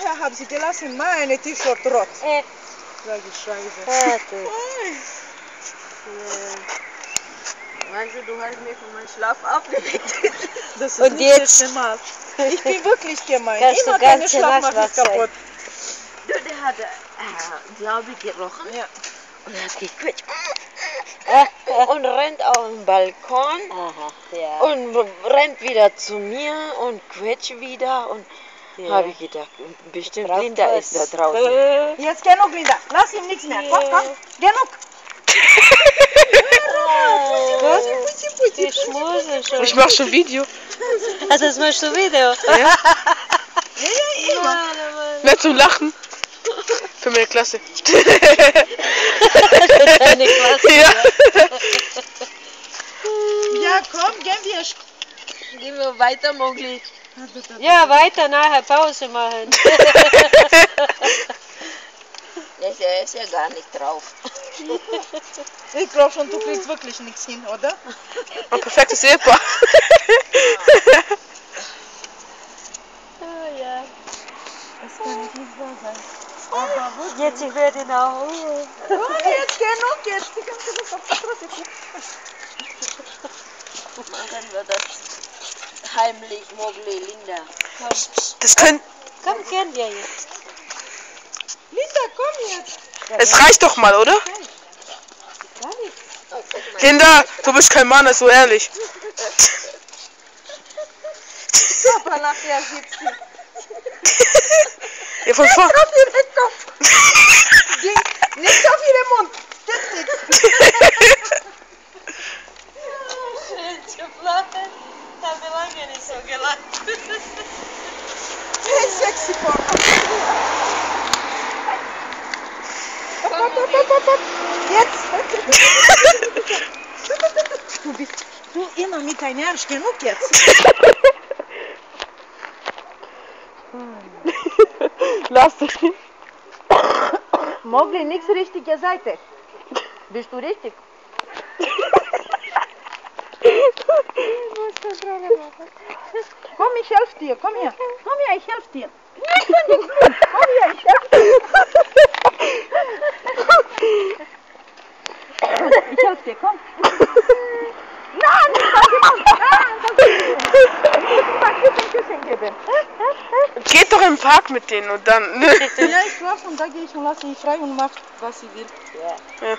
Woher haben Sie gelassen meine T-Shirt rot? Sag ich Scheiße. Meinst du, du hast mich von meinem Schlaf abgeweckt? Das ist Und nicht jetzt? das erste Mal. Ich bin wirklich gemein. Kannst Immer du deine ganz Schlafmache nass ist kaputt. Du, der hat, glaube ich, gerochen. Ja. Und er hat gequetscht. Und rennt auf den Balkon. Aha, ja. Und rennt wieder zu mir und quetscht wieder. Und Ja. habe ich gedacht, bestimmt Braucht Linda was. ist da draußen. Jetzt genug, Linda. Lass ihm nichts mehr. Komm, komm. Genug. Die schmusen schon. Ich mach schon Video. Also das machst du Video? Ja. Immer. Nicht zum Lachen. Für meine Klasse. Deine Klasse. Ja. Ja, komm, gehen wir. Gehen wir weiter, Mogli. Ja, weiter nachher Pause machen. Er ist ja gar nicht drauf. Ich glaube schon, du kriegst wirklich nichts hin, oder? Ein perfektes Ehepaar. Oh, ja. Das kann nicht wahr sein. Aber wirklich. Jetzt ich werde ihn auch. Oh, jetzt genug, jetzt. Die ganze Luft auf der Straße. Machen wir das heimlich, Mogli, Linda. Das können. Komm, gehen wir jetzt. Linda, komm jetzt. Es reicht doch mal, oder? Gar nichts. Oh, guck mal. Linda, du bist kein Mann, ist so ehrlich. Aber nachher sitzt sie. Ja, von vor. Auf ihren Kopf. Nicht auf ihren Mund. Jetzt nichts. Schön zu lachen. Habe lange nicht so gelacht. Hey, sexy Porno. Jetzt. Du immer mit deinem Ernst. Genug jetzt. Lass dich. Mogli, nichts richtige Seite. Bist du richtig? Komm, ich helfe dir. Komm her. Komm her, ich helfe dir. Komm her, ich helfe dir. Ich helfe dir, komm. Nein, Küssen geben. Geht doch im Park mit denen und dann. Ja, ich schlafe und da gehe ich und lasse ihn frei und mache, was sie will. Ja.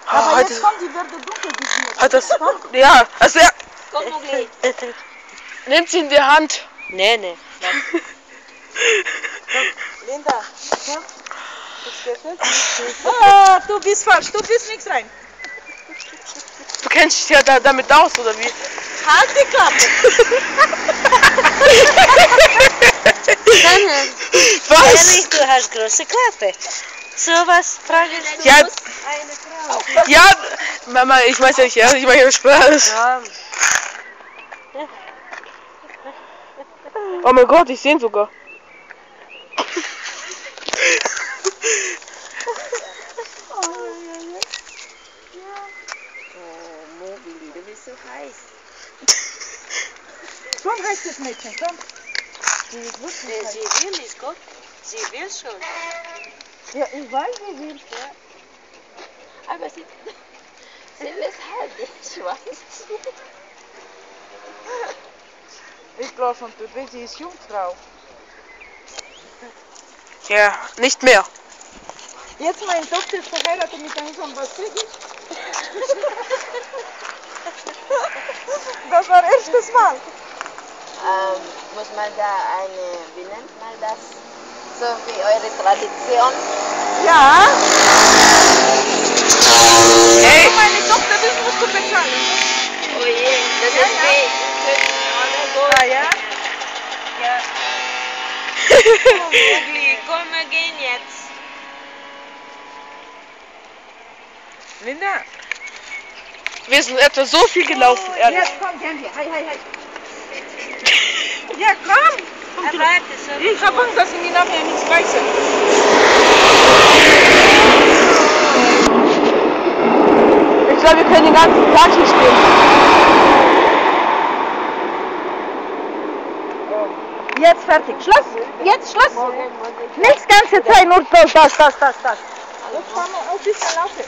Aber Heute, jetzt kommt die Werde dunkel bis hier. hat das. Ja, also ja. Komm, Mogli. Nehmt sie in die Hand. Nee, nee. Linda, komm. Ah, du bist falsch, du bist nichts rein. Du kennst dich ja damit aus, oder wie? Halt die Klappe. Was? Ehrlich, du hast große Klappe. So was fragst du Ja, eine Frau. ja, Mama, ich weiß ja nicht, ja, ich mache ja Spaß. Ja. Oh mein Gott, ich sehe ihn sogar. Oh, Mogli, du bist so heiß. Komm, heißt das Mädchen, komm. Sie will nicht, guck. Sie will schon. Ja, ich weiß, wie will. Aber sie lässt halt den Schwanz zu. Ich glaube schon, sie ist Jungfrau. Ja, nicht mehr. Jetzt meine Tochter ist verheiratet mit einem Sohn, was krieg ich? Das war erstes Mal. Muss man da wie nennt man das? So wie eure Tradition. Ja. Hey, Wenn meine Tochter will, musst du bezahlen. Oh je, das Ja, ist ja. wie gut. Ah ja? Ja. Oh, Mogli, komm, wir gehen jetzt. Linda. wir sind etwa so viel gelaufen, ehrlich. Jetzt komm, gehen wir. Hi, hi, hi. Ja, komm. Warte, so. Ich habe Angst, dass sie mir nachher nichts reißen. Ich glaube, wir können den ganzen Tag hier stehen. Jetzt fertig. Schluss. Jetzt Schluss. Nichts ganze Zeit, nur das. Jetzt fahren wir auf die Verlaufe.